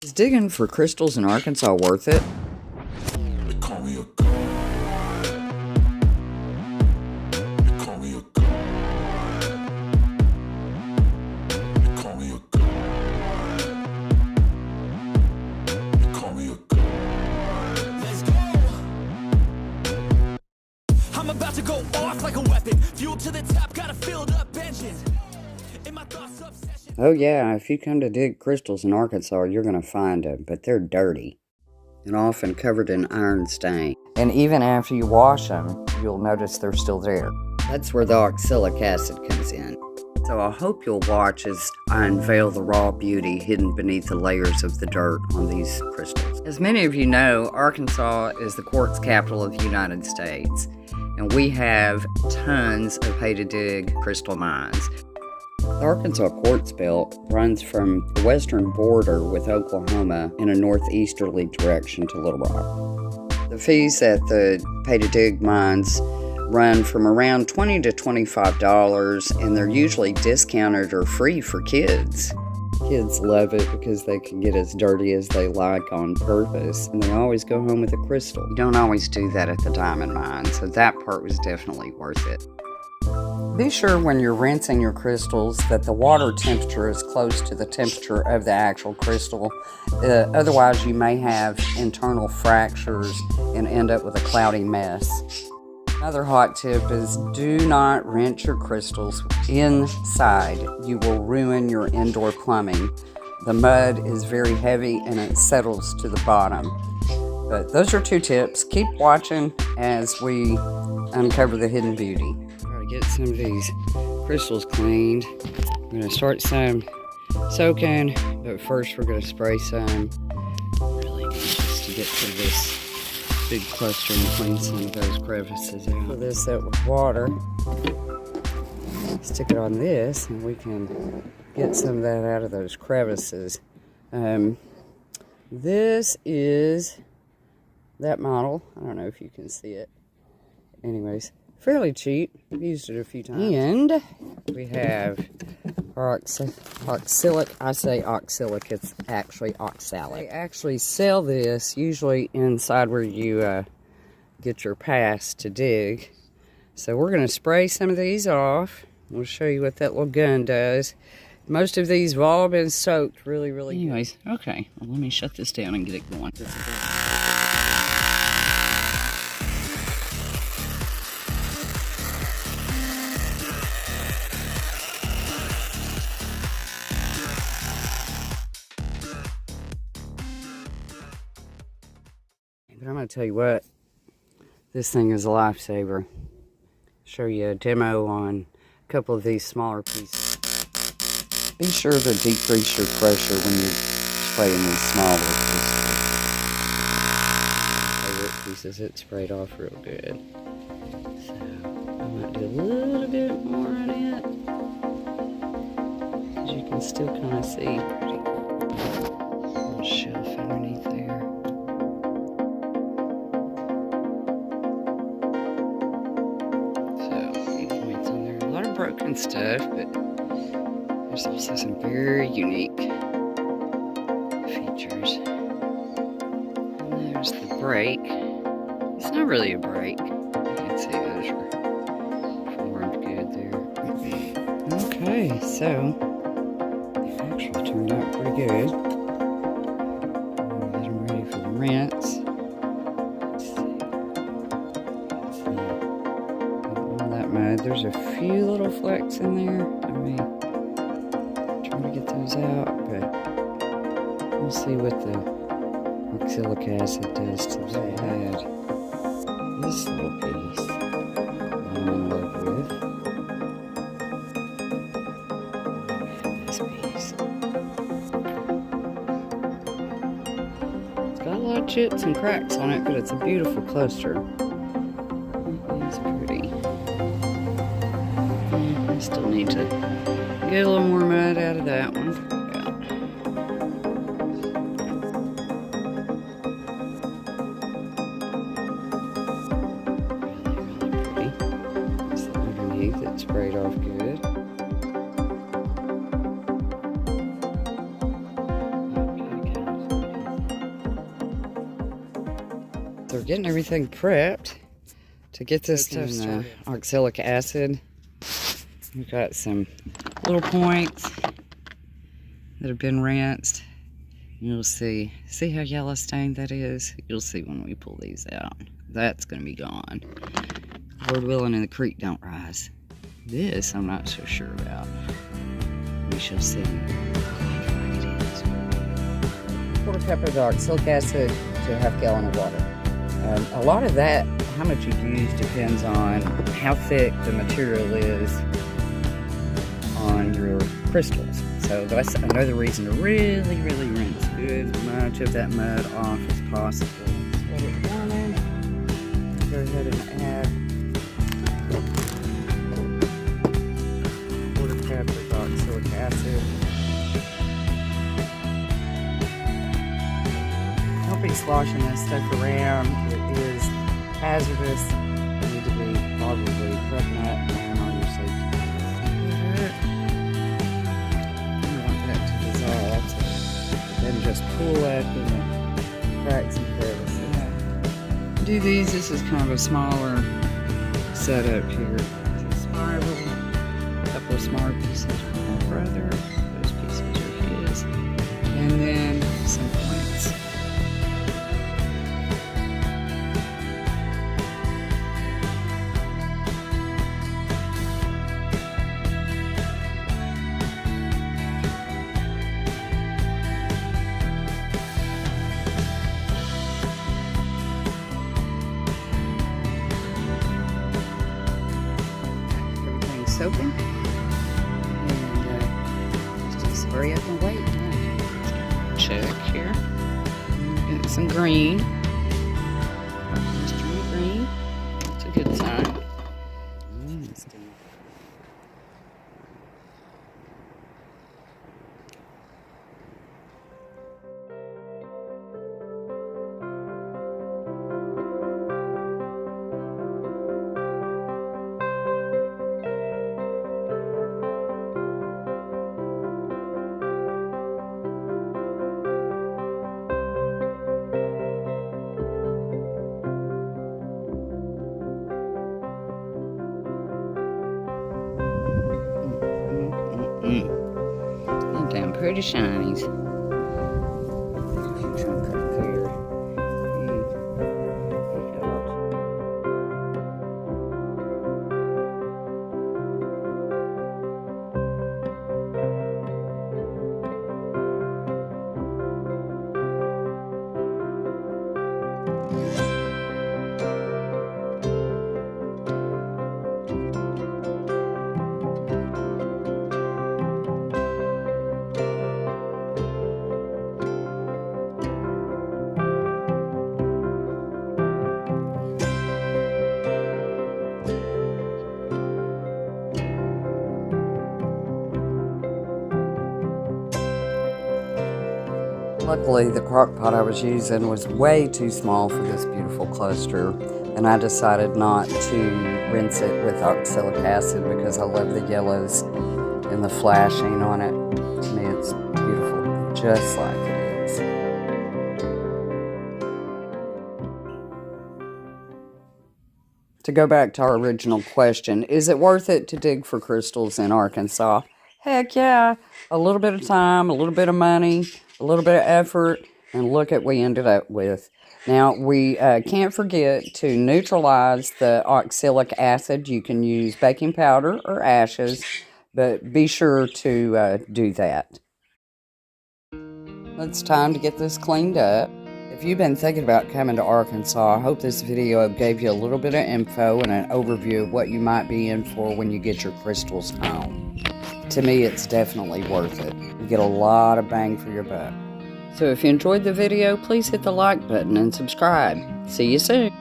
Is digging for crystals in Arkansas worth it? They call me a god. They call me a god. They call me a god. They call me a god. Let's go. I'm about to go off like a weapon. Fuel to the top, got a filled up engine. In my thoughts, obsession. Oh yeah, if you come to dig crystals in Arkansas, you're going to find them, but they're dirty and often covered in iron stain. And even after you wash them, you'll notice they're still there. That's where the oxalic acid comes in. So I hope you'll watch as I unveil the raw beauty hidden beneath the layers of the dirt on these crystals. As many of you know, Arkansas is the quartz capital of the United States, and we have tons of pay-to-dig crystal mines. The Arkansas Quartz Belt runs from the western border with Oklahoma in a northeasterly direction to Little Rock. The fees at the pay-to-dig mines run from around $20 to $25, and they're usually discounted or free for kids. Kids love it because they can get as dirty as they like on purpose, and they always go home with a crystal. You don't always do that at the diamond mine, so that part was definitely worth it. Be sure when you're rinsing your crystals that the water temperature is close to the temperature of the actual crystal. Otherwise, you may have internal fractures and end up with a cloudy mess. Another hot tip is do not rinse your crystals inside. You will ruin your indoor plumbing. The mud is very heavy and it settles to the bottom. But those are 2 tips. Keep watching as we uncover the hidden beauty. Get some of these crystals cleaned. I'm going to start some soaking, but first we're going to spray some really just to get to this big cluster and clean some of those crevices out. Fill this up with water. Stick it on this and we can get some of that out of those crevices. This is that model. I don't know if you can see it. Anyways. Fairly cheap. I've used it a few times. And we have oxalic. I say oxalic, it's actually oxalic. They actually sell this usually inside where you get your pass to dig. So we're going to spray some of these off. We'll show you what that little gun does. Most of these have all been soaked really good. Anyways, okay. Well, let me shut this down and get it going. But I'm going to tell you what, this thing is a lifesaver. Show you a demo on a couple of these smaller pieces. Be sure to decrease your pressure when you're spraying these smaller pieces. It sprayed off real good. So I might do a little bit more on it, because you can still kind of see a little shelf underneath there. Broken stuff, but there's also some very unique features. And there's the brake. It's not really a brake. You can see those are formed good there. Okay, so it actually turned out pretty good. Get them ready for the rinse. There's a few little flecks in there. I mean, trying to get those out, but we'll see what the oxalic acid does to add this little piece I'm in love with. This piece. It's got a lot of chips and cracks on it, but it's a beautiful cluster. It's pretty. I still need to get a little more mud out of that one. Really pretty. It's underneath, it sprayed off good. Okay, guys. So we're getting everything prepped to get this stuff started. Oxalic acid. We've got some little points that have been rinsed. You'll see how yellow stained that is? You'll see when we pull these out. That's going to be gone. Lord willing and the creek don't rise. This I'm not so sure about. We shall see. Quarter cup of oxalic acid to a half gallon of water. A lot of that, how much you use, depends on how thick the material is on your crystals. So that's another reason to really rinse as much of that mud off as possible. Let it warm. Go ahead and add a quarter cup of oxalic acid. Don't be sloshing this stuff around. It is hazardous. You need to be probably prepping that and on your safety. You want that to dissolve, so it doesn't just pull up in the cracks and crevices. Do these. This is kind of a smaller setup here. It's a spiral, a couple of smart pieces for my brother. Those pieces are his. And then some points. Soaking, and just hurry up and wait. Check here. Get some green. Green. That's a good sign. Damn pretty shinies. Luckily, the crock pot I was using was way too small for this beautiful cluster, and I decided not to rinse it with oxalic acid because I love the yellows and the flashing on it. To me, it's beautiful, just like it is. To go back to our original question, is it worth it to dig for crystals in Arkansas? Heck yeah. A little bit of time, a little bit of money, a little bit of effort, and look at what we ended up with. Now, we can't forget to neutralize the oxalic acid. You can use baking powder or ashes, but be sure to do that. It's time to get this cleaned up. If you've been thinking about coming to Arkansas, I hope this video gave you a little bit of info and an overview of what you might be in for when you get your crystals home. To me, it's definitely worth it. You get a lot of bang for your buck. So if you enjoyed the video, please hit the like button and subscribe. See you soon.